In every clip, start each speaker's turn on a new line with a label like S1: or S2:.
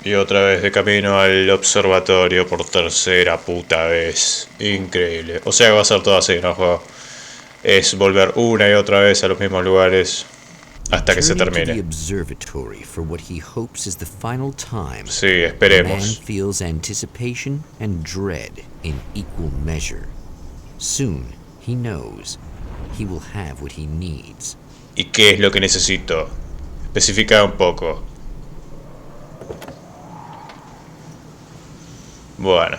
S1: Y otra vez de camino al observatorio por tercera puta vez. Increíble. O sea que va a ser todo así, ¿no, juego? Es volver una y otra vez a los mismos lugares hasta que se termine. Sí, esperemos. ¿Y qué es lo que necesito? Especifica un poco. Bueno,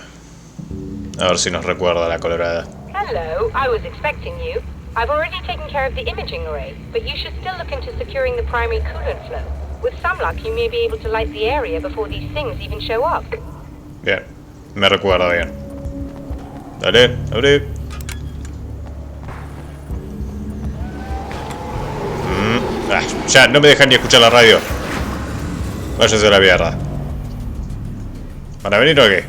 S1: a ver si nos recuerda la colorada.
S2: Hello, I was expecting you. I've already taken care of the imaging array, but you should still look into securing the primary coolant flow. With some luck, you may be able to light the area before these things even show up.
S1: Bien, me recuerda bien. Dale, abre. Ya, no me dejan ni escuchar la radio. Váyanse a la mierda. ¿Van a venir o qué?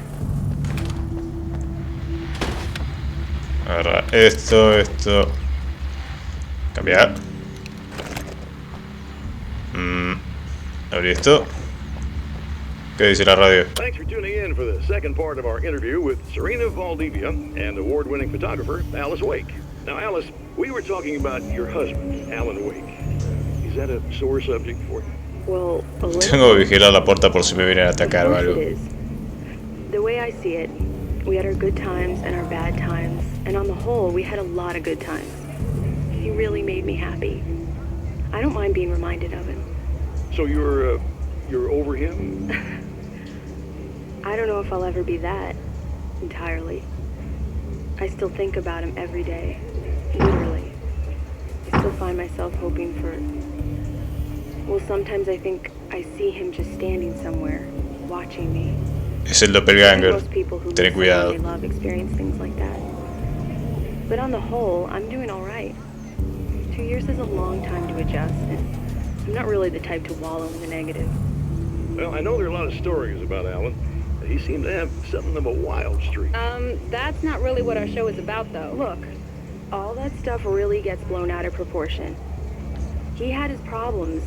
S1: Agarra esto. Cambiar. Abrí esto. ¿Qué dice la radio?
S3: Thanks for tuning in for the second part of our interview with Serena Valdivia and award-winning photographer Alice Wake. Now, Alice, we were talking about your husband, Alan Wake. Is that a sore subject for you?
S4: Well,
S1: tengo que vigilar la puerta por si me vienen a atacar o algo.
S4: The way I see it, we had our good times and our bad times, and on the whole, we had a lot of good times. He really made me happy. I don't mind being reminded of him.
S3: So you're over him?
S4: I don't know if I'll ever be that, entirely. I still think about him every day, literally. I still find myself hoping for... Well, sometimes I think I see him just standing somewhere, watching me.
S1: Es el doppelganger. Ten cuidado.
S4: Love experience things like that. But on the whole, I'm doing all right. 2 years is a long time to adjust, and I'm not really the type to wallow in the negative.
S3: Well, I know there are a lot of stories about Alan. He seemed to have something of a wild streak.
S4: That's not really what our show is about, though. Look, all that stuff really gets blown out of proportion. He had his problems,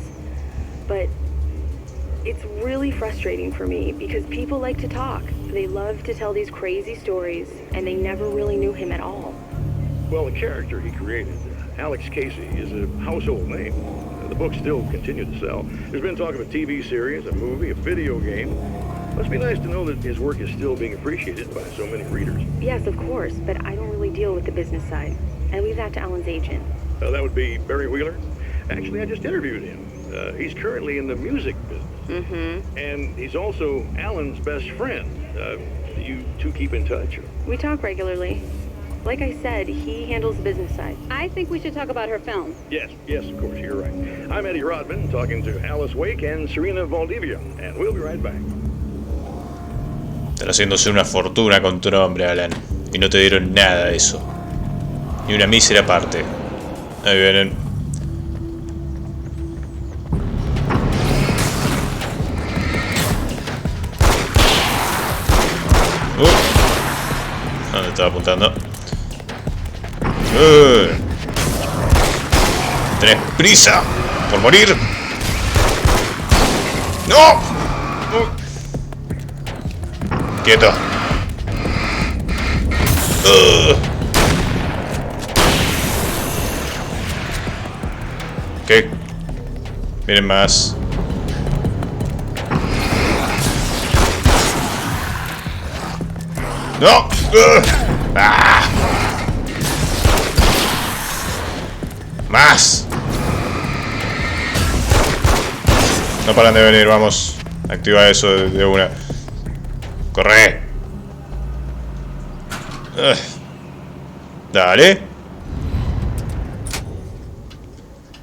S4: but it's really frustrating for me because people like to talk. They love to tell these crazy stories, and they never really knew him at all.
S3: Well, the character he created, Alex Casey, is a household name. The books still continue to sell. There's been talk of a TV series, a movie, a video game. Must be nice to know that his work is still being appreciated by so many readers.
S4: Yes, of course, but I don't really deal with the business side. I leave that to Alan's agent.
S3: That would be Barry Wheeler. Actually, I just interviewed him. He's currently in the music business.
S4: Mm-hmm.
S3: And he's also Alan's best friend. You two keep in touch?
S4: We talk regularly. Like I said, he handles the business side. I think we should talk about her film.
S3: Yes, of course, you're right. I'm Eddie Rodman, talking to Alice Wake and Serena Valdivia, and we'll be right back.
S1: Están haciéndose una fortuna con tu nombre, Alan. Y no te dieron nada de eso. Ni una mísera parte. Ahí vienen. ¿Dónde estaba apuntando? ¿Tenés prisa por morir? ¡No! ¡Quieto! ¿Qué? Miren más. ¡No! ¡Ah! ¡Más! No paran de venir, vamos. Activa eso de una. ¡Corre! Dale.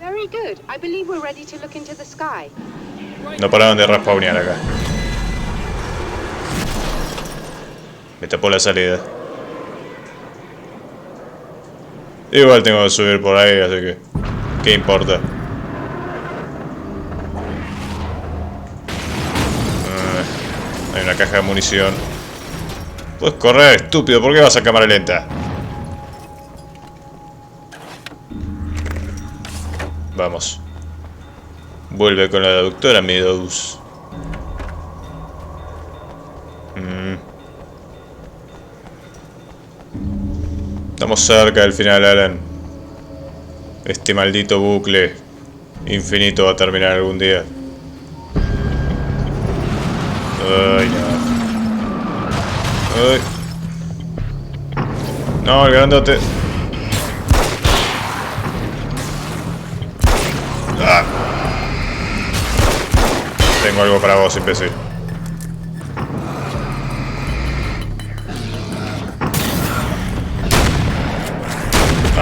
S2: Very good. I believe we're ready to look into the sky.
S1: No pararon de respawnear acá. Me tapó la salida. Igual tengo que subir por ahí, así que... ¿qué importa? Hay una caja de munición. Puedes correr, estúpido. ¿Por qué vas a cámara lenta? Vamos. Vuelve con la doctora Meadows. Estamos cerca del final, Alan. Este maldito bucle infinito va a terminar algún día. Ay, no. Ay. No, el grandote. Ah. Tengo algo para vos, imbécil.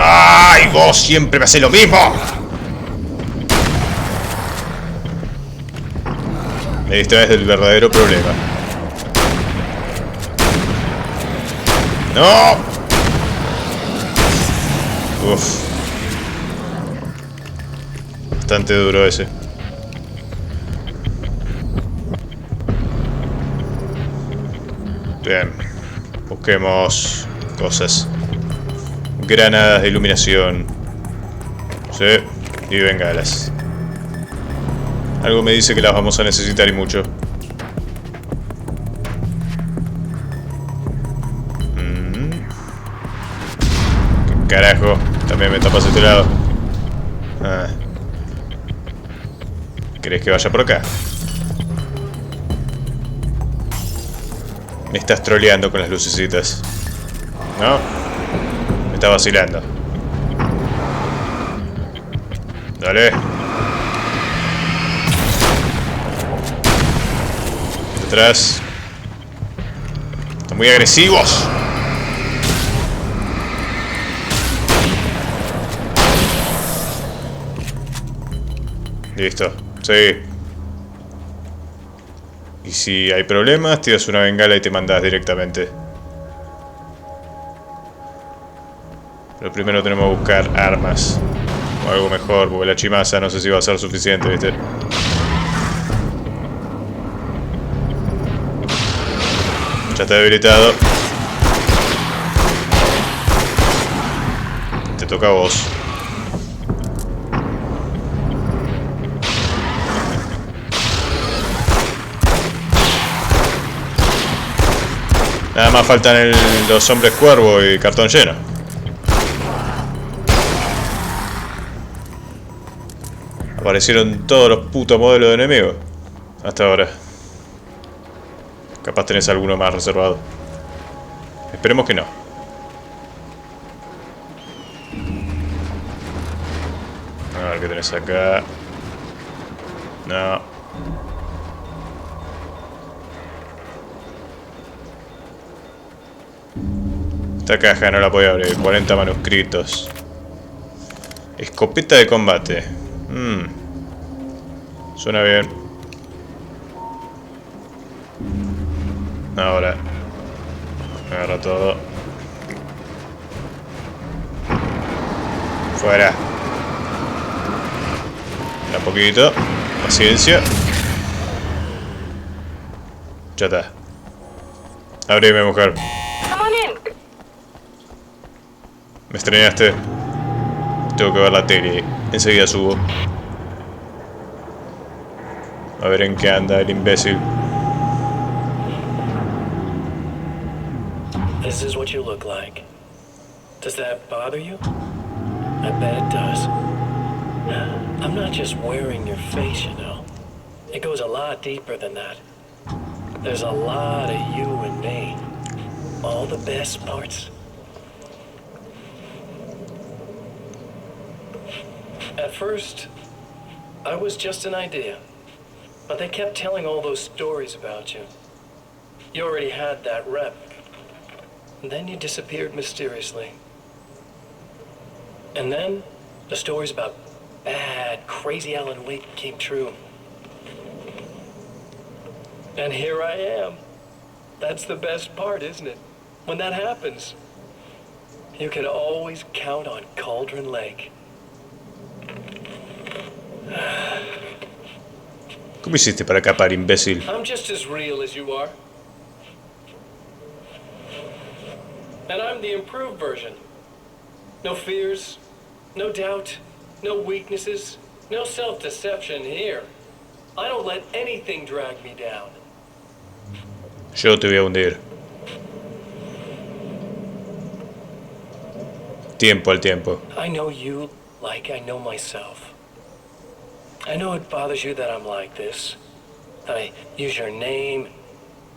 S1: ¡Ay, vos siempre me hacés lo mismo! Me distraes del verdadero problema. ¡No! Uf. Bastante duro ese. Bien. Busquemos cosas. Granadas de iluminación. Sí. Y bengalas. Algo me dice que las vamos a necesitar y mucho. ¿Qué carajo? También me tapas este lado. Ah. ¿Querés que vaya por acá? Me estás troleando con las lucecitas. ¿No? Me está vacilando. Dale. Atrás. Están muy agresivos. Listo. Sí. Y si hay problemas, tiras una bengala y te mandas directamente. Pero primero tenemos que buscar armas. O algo mejor, porque la chimaza no sé si va a ser suficiente, ¿viste? Ya está debilitado. Te toca a vos. Nada más faltan los hombres cuervo y cartón lleno. Aparecieron todos los putos modelos de enemigos. Hasta ahora. Capaz tenés alguno más reservado. Esperemos que no. A ver qué tenés acá. No. Esta caja no la podía abrir. 40 manuscritos. Escopeta de combate. Suena bien. Ahora. Agarra todo. Fuera. Un poquito. Paciencia. Ya está. Abrime, mujer. Me extrañaste. Tengo que ver la tele. Enseguida subo. A ver en qué anda el imbécil.
S5: This is what you look like. Does that bother you? I bet it does. I'm not just wearing your face, you know. It goes a lot deeper than that. There's a lot of you and me. All the best parts. At first, I was just an idea. But they kept telling all those stories about you. You already had that rep. And then you disappeared mysteriously. And then, the stories about bad, crazy Alan Wake came true. And here I am. That's the best part, isn't it? When that happens, you can always count on Cauldron Lake.
S1: ¿Cómo hiciste para escapar, imbécil?
S5: I'm just as real as you are. And I'm the improved version. No fears, no doubt, no weaknesses, no self-deception here. I don't let anything drag me down.
S1: Yo te voy a hundir. Tiempo al tiempo.
S5: I know you like I know myself. I know it bothers you that I'm like this. That I use your name,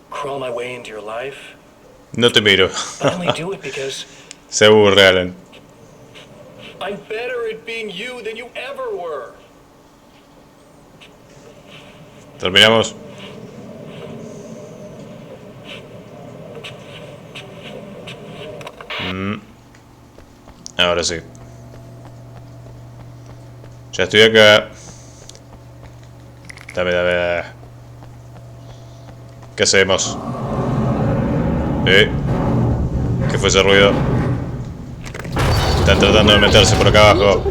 S5: crawl my way into your life.
S1: No te miro.
S5: I only do it because
S1: Se aburre, Alan.
S5: I'm better at being you than you ever were.
S1: Terminamos. Ahora sí. Ya estoy acá. Dame. ¿Qué hacemos? ¿Qué fue ese ruido? Están tratando de meterse por acá abajo.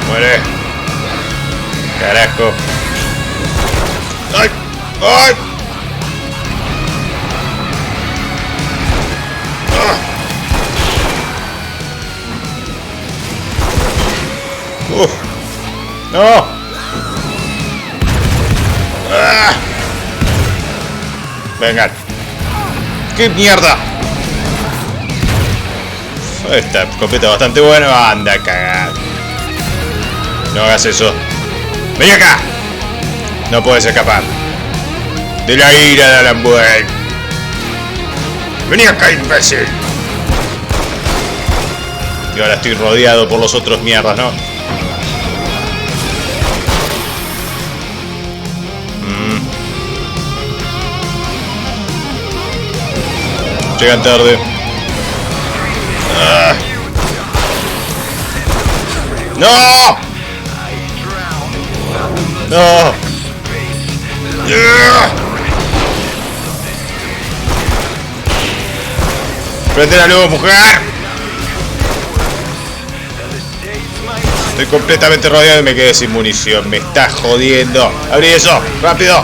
S1: Muere. Carajo. ¡Ay! ¡Ay! ¡No! ¡Ah! Vengan. ¡Qué mierda! Esta escopeta bastante buena. Anda a cagar. No hagas eso. ¡Ven acá! No puedes escapar de la ira de Alan Wake. ¡Vení acá, imbécil! Y ahora estoy rodeado por los otros mierdas, ¿no? Llegan tarde. ¡No! ¡No! ¡Prende la luz, mujer! Estoy completamente rodeado y me quedé sin munición. Me está jodiendo. ¡Abrí eso! ¡Rápido!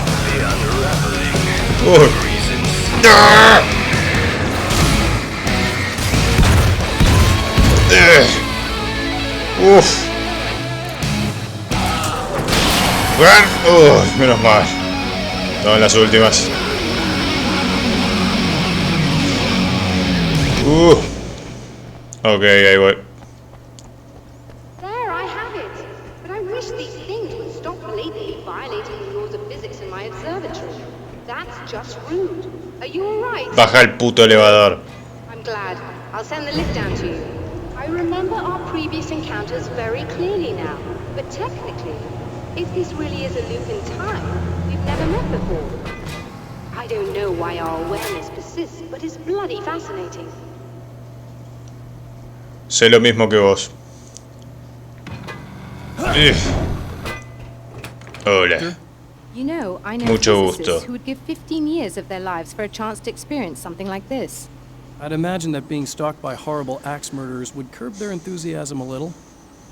S1: Uff. Menos mal. No, en las últimas. Ok, ahí voy.
S6: There, I have it. But I wish these things would stop blatantly violating the laws of physics in my observatory. That's just rude. Are you alright?
S1: Baja el puto elevador.
S6: I'm glad. I'll send the lift down to you. I remember our previous encounters very clearly now. But technically, if this really is a loop in time, we've never met before. I don't know why our awareness persists, but it's bloody fascinating.
S1: Sé lo mismo que vos. Hola.
S7: You know, I know
S1: Mucho
S7: physicists
S1: gusto.
S7: who would give 15 years of their lives for a chance to experience something like this.
S8: I'd imagine that being stalked by horrible axe murderers would curb their enthusiasm a little.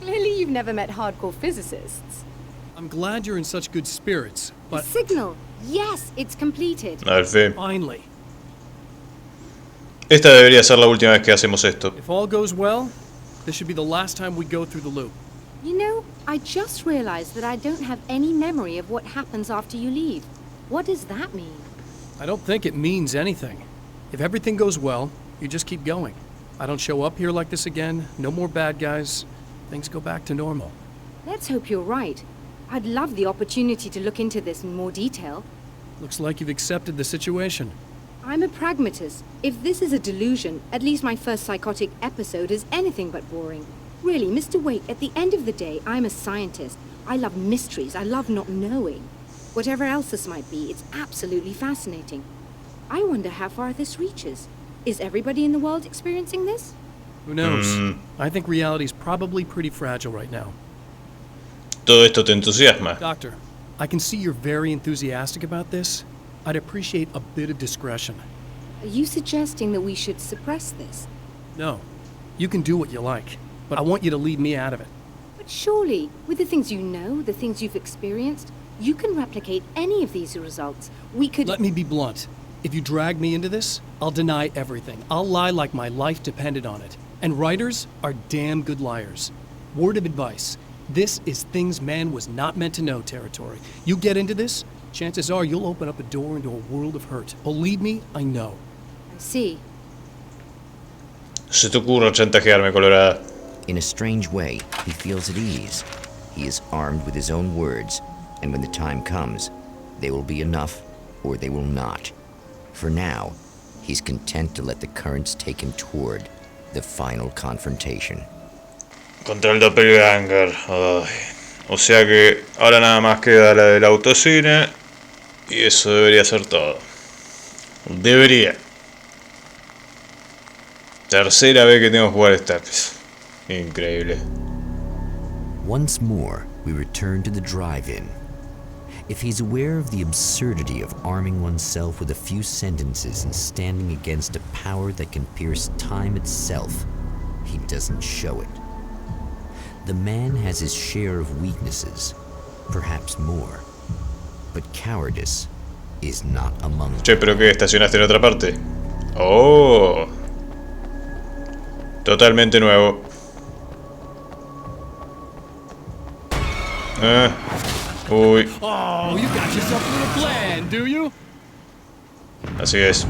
S7: Clearly you've never met hardcore physicists.
S8: I'm glad you're in such good spirits,
S7: The
S8: but
S7: signal! Yes, it's completed.
S1: Al fin.
S8: finally,
S1: Esta debería ser la última vez que hacemos esto.
S8: if all goes well, this should be the last time we go through the loop.
S7: You know, I just realized that I don't have any memory of what happens after you leave. What does that mean?
S8: I don't think it means anything. If everything goes well, you just keep going. I don't show up here like this again, no more bad guys. Things go back to normal.
S7: Let's hope you're right. I'd love the opportunity to look into this in more detail.
S8: Looks like you've accepted the situation.
S7: I'm a pragmatist. If this is a delusion, at least my first psychotic episode is anything but boring. Really, Mr. Wake, at the end of the day, I'm a scientist. I love mysteries. I love not knowing. Whatever else this might be, it's absolutely fascinating. I wonder how far this reaches. Is everybody in the world experiencing this?
S8: Who knows? I think reality's probably pretty fragile right now.
S1: Todo esto te entusiasma.
S8: Doctor, I can see you're very enthusiastic about this. I'd appreciate a bit of discretion.
S7: Are you suggesting that we should suppress this?
S8: No, you can do what you like, but I want you to leave me out of it.
S7: But surely, with the things you know, the things you've experienced, you can replicate any of these results. We could...
S8: Let me be blunt. If you drag me into this, I'll deny everything. I'll lie like my life depended on it. And writers are damn good liars. Word of advice. This is things man was not meant to know territory. You get into this, chances are you'll open up a door into a world of hurt. Believe me, I know.
S7: And See.
S1: Se te ocurra chantajearme, Colorada.
S9: In a strange way, he feels at ease. He is armed with his own words, and when the time comes, they will be enough or they will not. For now, he's content to let the currents take him toward the final confrontation.
S1: Contra el doppelganger. Ay. O sea que ahora nada más queda la del autocine. Y eso debería ser todo. Debería. Tercera vez que tengo que jugar esta. Increíble.
S9: Once more, we return to the drive-in. If he's aware of the absurdity of arming oneself with a few sentences and standing against a power that can pierce time itself, he doesn't show it. The man has his share of weaknesses, perhaps more, but cowardice is not among them.
S1: Che, ¿pero qué? ¿Estacionaste en otra parte? Oh. Totalmente nuevo. Uy.
S8: Oh, you got yourself a little plan, do you?
S1: Así es.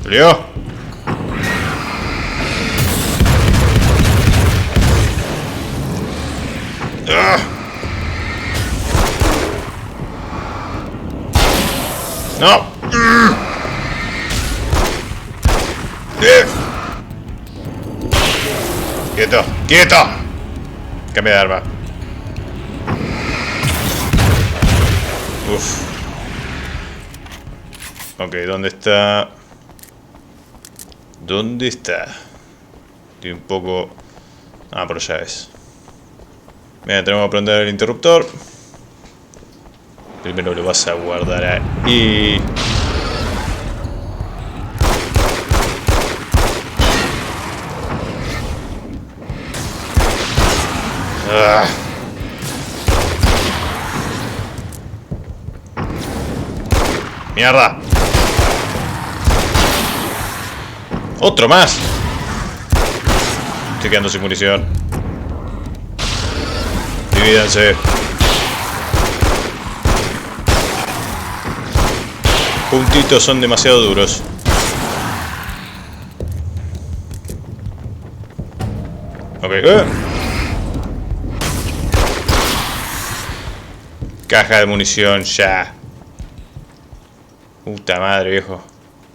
S1: ¡Salió! ¡Ah! ¡No! ¡Quieto! ¡Quieto! Cambia de arma. Uf. Ok, ¿dónde está? ¿Dónde está? Estoy un poco... Ah, pero ya es. Mira, tenemos que prender el interruptor. Primero lo vas a guardar ahí. Ah. ¡Mierda! ¡Otro más! Estoy quedando sin munición. Divídanse. Puntitos son demasiado duros. Ok. Caja de munición ya. Puta madre, viejo.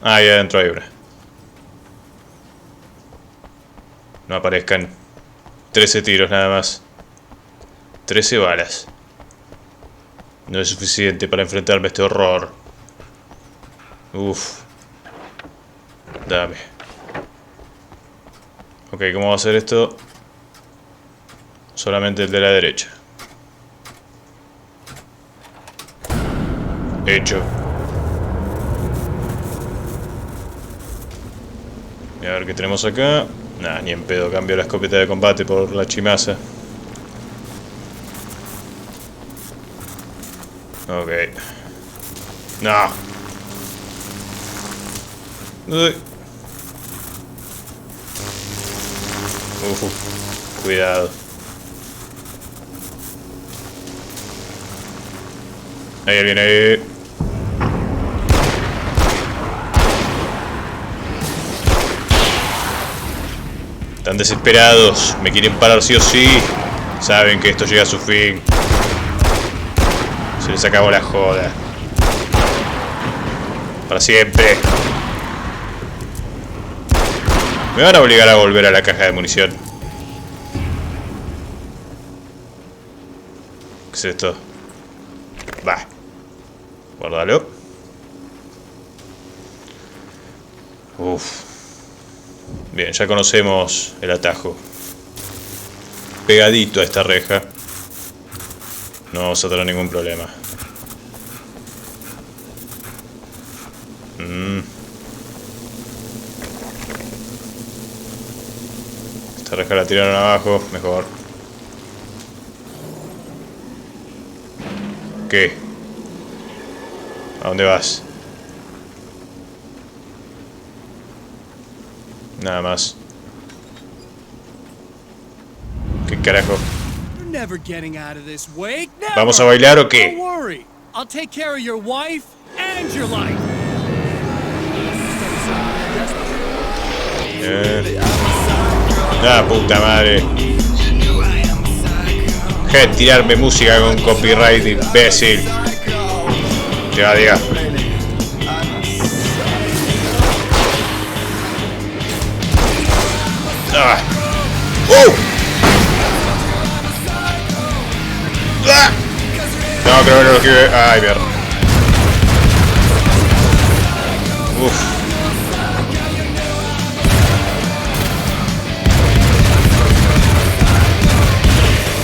S1: Ah, ahí adentro hay una. No aparezcan. 13 tiros nada más. 13 balas. No es suficiente para enfrentarme a este horror. Uff. Dame. Ok, ¿cómo va a ser esto? Solamente el de la derecha. Hecho. Y a ver qué tenemos acá. Nah, ni en pedo cambio la escopeta de combate por la chimaza. Ok. No. Uy. Cuidado. Ahí viene ahí. Están desesperados, me quieren parar sí o sí. Saben que esto llega a su fin. Se les acabó la joda. Para siempre. Me van a obligar a volver a la caja de munición. ¿Qué es esto? Va. Guárdalo. Uff. Bien, ya conocemos el atajo. Pegadito a esta reja. No vamos a tener ningún problema. Esta reja la tiraron abajo, mejor. ¿Qué? ¿A dónde vas? Nada más. ¿Qué carajo?
S8: You're never getting out of this, Wake. Never.
S1: ¿Vamos a bailar o qué?
S8: Don't worry. I'll take care of your wife and your life.
S1: Ah, puta madre. Deja de tirarme música con copyright, imbécil. Ya, diga. Ah. Ah. No, creo que no lo esquive. Ay, mierda. Uf.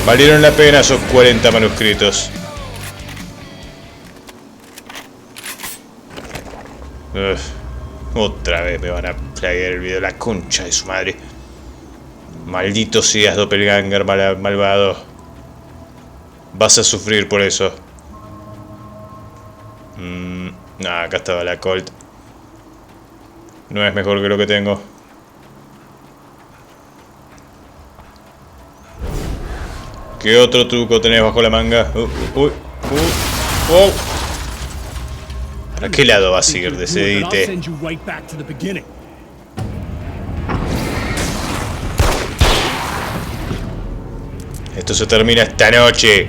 S1: Valieron la pena esos 40 manuscritos. Otra vez me van a flaguear el video. La concha de su madre. Maldito seas, doppelganger malvado. Vas a sufrir por eso. Acá estaba la Colt. No es mejor que lo que tengo. ¿Qué otro truco tenés bajo la manga? ¿A qué lado vas a ir? Decidite. Esto se termina esta noche.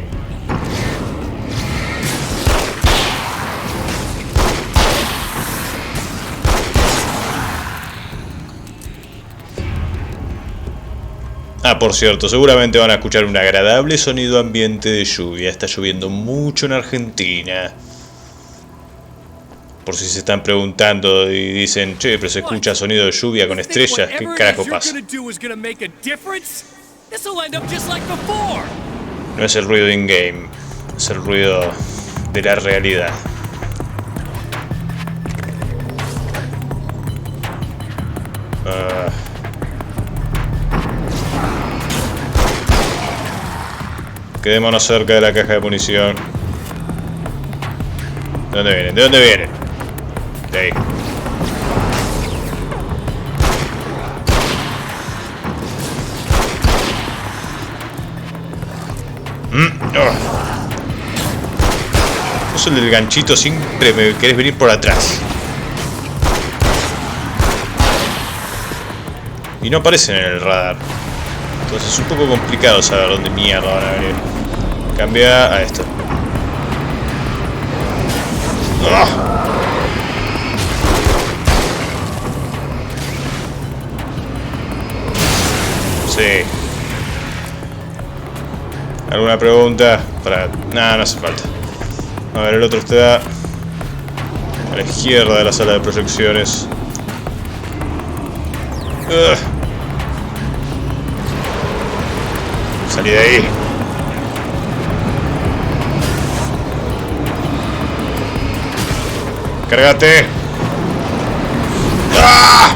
S1: Ah, por cierto, seguramente van a escuchar un agradable sonido ambiente de lluvia. Está lloviendo mucho en Argentina. Por si se están preguntando y dicen, che, pero se escucha sonido de lluvia con estrellas. ¿Qué carajo pasa? No es el ruido in-game, es el ruido de la realidad. Quedémonos cerca de la caja de munición. ¿De dónde vienen? ¿De dónde vienen? De ahí. Vos el del ganchito siempre me querés venir por atrás. Y no aparecen en el radar. Entonces es un poco complicado saber dónde mierda van a venir. Cambia a esto. Sí. ¿Alguna pregunta? Nada, no hace falta. A ver, el otro está a la izquierda de la sala de proyecciones. Salí de ahí. ¡Cárgate! ¡Ah!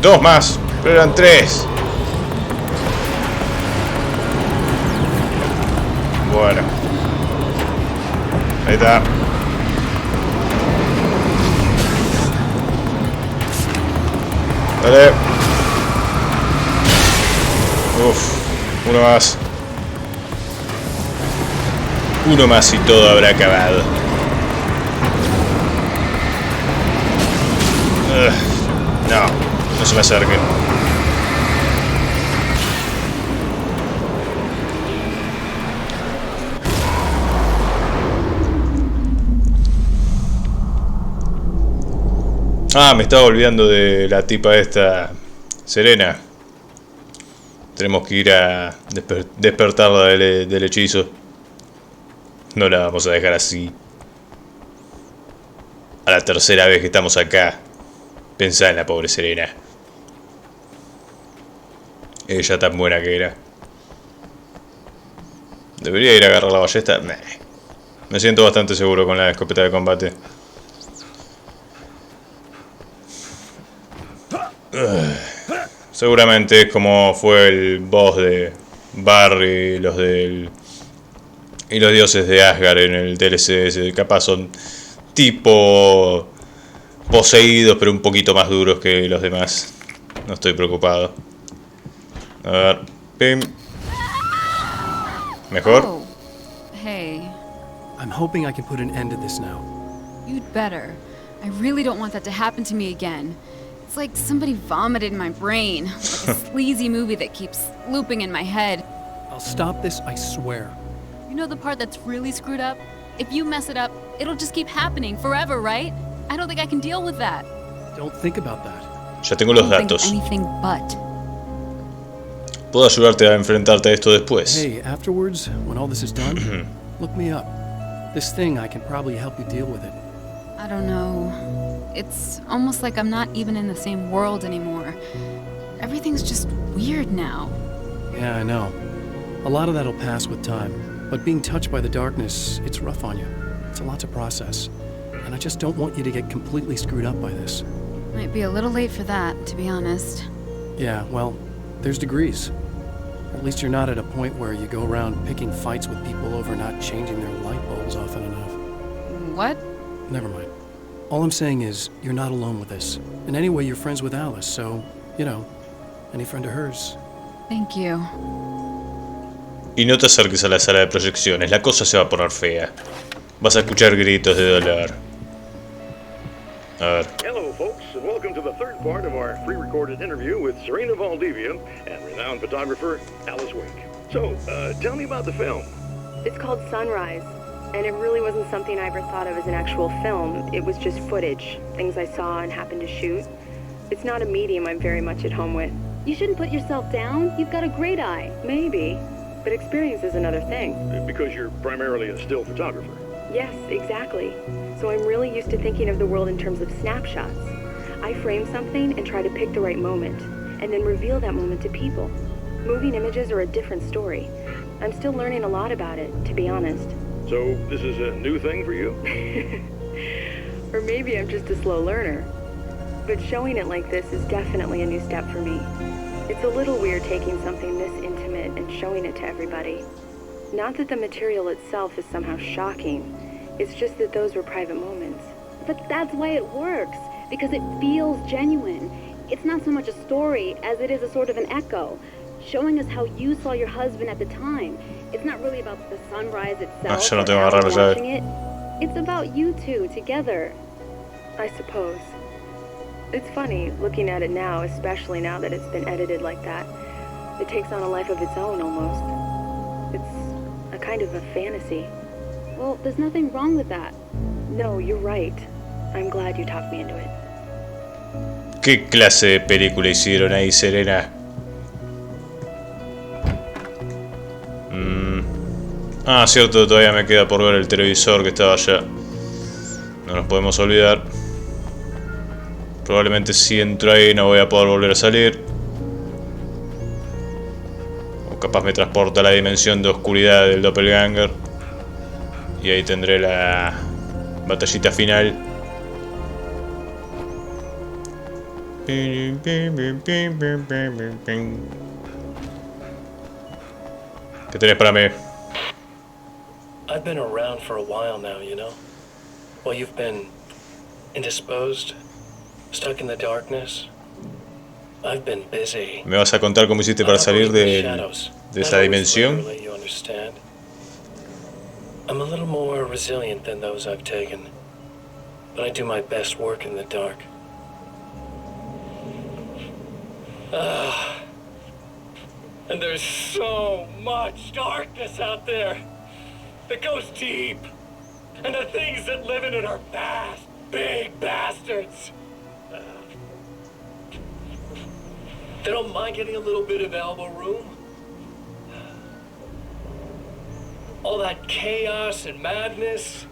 S1: Dos más, pero eran tres. Bueno. Ahí está. Dale. Uno más. Uno más y todo habrá acabado. No se me acerquen. Me estaba olvidando de la tipa esta, Serena. Tenemos que ir a despertarla del hechizo. No la vamos a dejar así. A la tercera vez que estamos acá. Pensá en la pobre Serena. Ella tan buena que era. ¿Debería ir a agarrar la ballesta? Nah. Me siento bastante seguro con la escopeta de combate. Seguramente es como fue el boss de Barry y los dioses de Asgard en el DLC. Capaz son tipo poseídos, pero un poquito más duros que los demás. No estoy preocupado. A ver, pim. ¿Mejor?
S10: Oh, hey.
S8: I'm hoping I can put an end to this now.
S10: You'd better. I really don't want that to happen to me again. It's like somebody vomited in my brain, like a sleazy movie that keeps looping in my head.
S8: I'll stop this, I swear.
S10: You know the part that's really screwed up? If you mess it up, it'll just keep happening forever, right? I don't think I can deal with that.
S8: Don't think about that.
S1: Ya tengo los
S10: Don't think
S1: datos.
S10: anything but.
S1: Puedo ayudarte a enfrentarte a esto después.
S8: Hey, afterwards, when all this is done, look me up. This thing, I can probably help you deal with it.
S10: I don't know. It's almost like I'm not even in the same world anymore. Everything's just weird now.
S8: Yeah, I know. A lot of that'll pass with time. But being touched by the darkness, it's rough on you. It's a lot to process. And I just don't want you to get completely screwed up by this.
S10: Might be a little late for that, to be honest.
S8: Yeah, well, there's degrees. At least you're not at a point where you go around picking fights with people over not changing their light bulbs often enough.
S10: What?
S8: Never mind. All I'm saying is, you're not alone with this. And anyway, you're friends with Alice, so, you know, any friend of hers.
S10: Thank you.
S1: Y no te acerques a la sala de proyecciones, la cosa se va a poner fea. Vas a escuchar gritos de dolor. A ver.
S3: Hello, folks, and welcome to the third part of our pre-recorded interview with Serena Valdivia and renowned photographer Alice Wake. So, tell me about the film.
S4: It's called Sunrise, and it really wasn't something I ever thought of as an actual film. It was just footage, things I saw and happened to shoot. It's not a medium I'm very much at home with.
S6: You shouldn't put yourself down. You've got a great eye.
S4: Maybe, but experience is another thing.
S3: Because you're primarily a still photographer.
S4: Yes, exactly. So I'm really used to thinking of the world in terms of snapshots. I frame something and try to pick the right moment, and then reveal that moment to people. Moving images are a different story. I'm still learning a lot about it, to be honest.
S3: So, this is a new thing for you?
S4: Or maybe I'm just a slow learner. But showing it like this is definitely a new step for me. It's a little weird taking something this intimate and showing it to everybody. Not that the material itself is somehow shocking. It's just that those were private moments.
S6: But that's why it works, because it feels genuine. It's not so much a story as it is a sort of an echo, showing us how you saw your husband at the time. It's not really about the sunrise itself
S1: yo no
S6: or
S1: tengo que
S6: Alan
S1: agarrar la
S6: watching it. It's about you two together.
S4: I suppose. It's funny, looking at it now, especially now that it's been edited like that. It takes on a life of its own, almost. It's a kind of a fantasy.
S6: Well, there's nothing wrong with that.
S4: No, you're right. I'm glad you talked me into it.
S1: ¿Qué clase de película hicieron ahí, Serena? Ah, cierto, todavía me queda por ver el televisor que estaba allá. No nos podemos olvidar. Probablemente si entro ahí no voy a poder volver a salir. O capaz me transporta a la dimensión de oscuridad del doppelganger. Y ahí tendré la batallita final. ¿Qué tenés para mí?
S5: I've been around for a while now, you know? Well, you've been indisposed, stuck in the darkness. I've been busy.
S1: ¿Me vas a contar cómo hiciste para salir de esa dimensión?
S5: You understand? I'm a little more resilient than those I've taken, but I do my best work in the dark. And there's so much darkness out there that goes deep. And the things that live in it are fast, big bastards. They don't mind getting a little bit of elbow room. All that chaos and madness,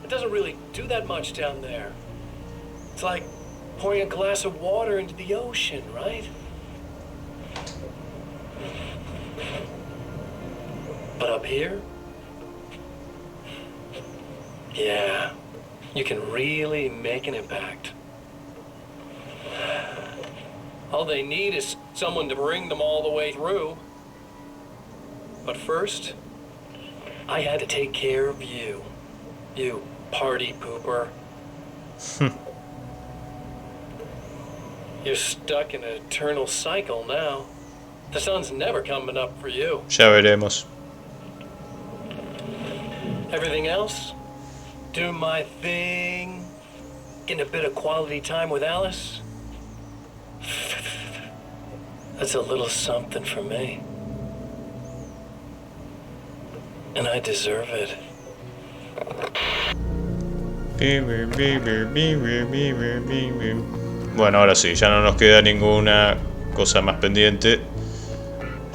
S5: it doesn't really do that much down there. It's like pouring a glass of water into the ocean, right? But up here, yeah, you can really make an impact. All they need is someone to bring them all the way through. But first, I had to take care of you. You party pooper. You're stuck in an eternal cycle now. The sun's never coming up for you.
S1: Ya veremos.
S5: Everything else? Do my thing. getting a bit of quality time with Alice? That's a little something for me. And I deserve it.
S1: Bueno, ahora sí, ya no nos queda ninguna cosa más pendiente.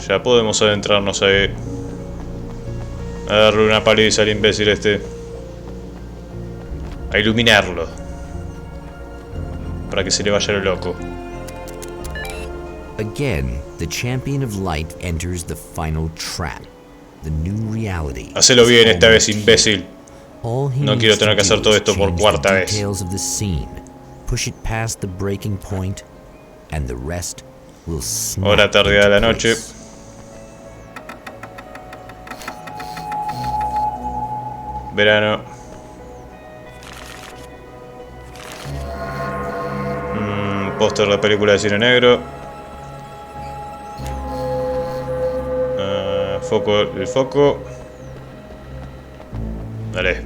S1: Ya podemos adentrarnos ahí. A darle una paliza al imbécil este. A iluminarlo. Para que se le vaya lo loco.
S9: Again, the champion of light enters the final trap. The new reality.
S1: Hacelo bien esta vez, imbécil.
S9: All he
S1: No quiero
S9: needs
S1: tener que
S9: to
S1: hacer
S9: do
S1: todo
S9: is
S1: esto por
S9: change
S1: cuarta
S9: the
S1: vez.
S9: details of the scene, push it past the breaking point, and the rest will snap
S1: Hora tardía de la
S9: into
S1: noche.
S9: place.
S1: Verano. Póster de película de cine negro. Foco, el foco. Dale.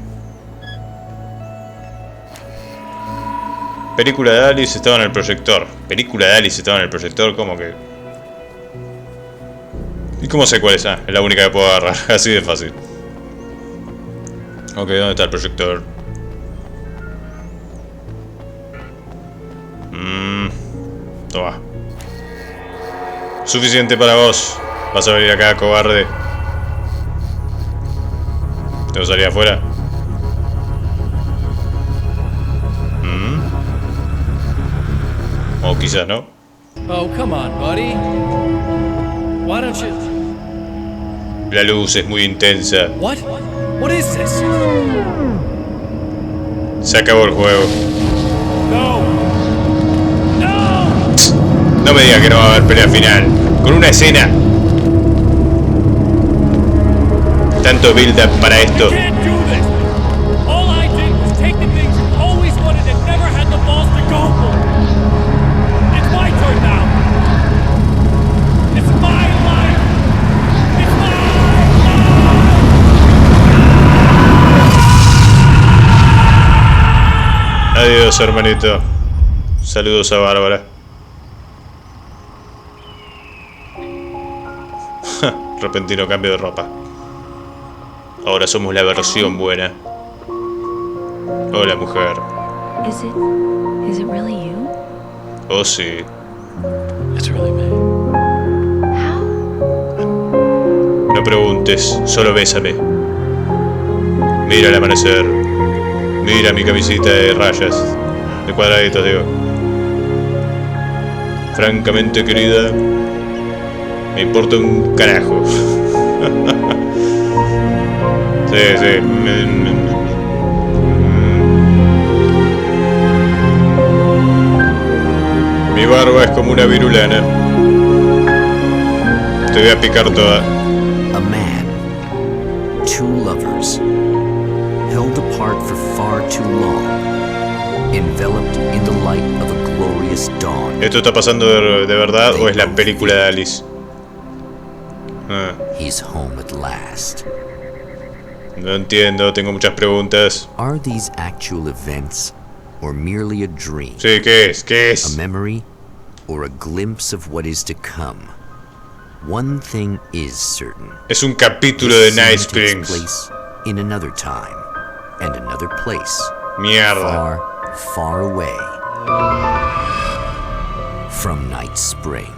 S1: Película de Alice estaba en el proyector. Película de Alice estaba en el proyector, ¿cómo que? ¿Y cómo sé cuál es? Ah, es la única que puedo agarrar. Así de fácil. Ok, ¿dónde está el proyector? Toma. Suficiente para vos. Vas a venir acá, cobarde. ¿Tengo que salir afuera? O quizás no.
S8: Oh, come on, buddy. Why don't you...
S1: La luz es muy intensa.
S8: What? What is this?
S1: Se acabó el juego.
S8: No. No!
S1: No me digas que no va a haber pelea final. Con una escena. Tanto build-up para esto.
S8: Can't do this. All I did was take the things you always wanted and never had the balls to go for. It's my turn now. It's my life. It's my life.
S1: Adiós, hermanito. Saludos a Bárbara. Repentino cambio de ropa. Ahora somos la versión buena. Hola, mujer.
S4: Is it really you?
S1: Oh, sí.
S5: It's really me.
S4: How?
S1: No preguntes, solo bésame. Mira el amanecer. Mira mi camisita de rayas. De cuadraditos, digo. Francamente, querida, me importa un carajo. Sí. Mi barba es como una virulana. Te voy a picar toda.
S9: A man, two lovers, held apart for far too long, enveloped in the light of a glorious dawn.
S1: ¿Esto está pasando de verdad o es la película de Alice?
S9: He's home at last.
S1: No entiendo, tengo muchas preguntas.
S9: Are these actual events, or merely a dream?
S1: Sí, ¿qué es? ¿Qué
S9: A
S1: es?
S9: memory, or a glimpse of what is to come? One thing is certain.
S1: Es un capítulo de
S9: This
S1: Night
S9: scene takes
S1: Springs.
S9: place in another time, and another place,
S1: Mierda.
S9: far, far away from Night Springs.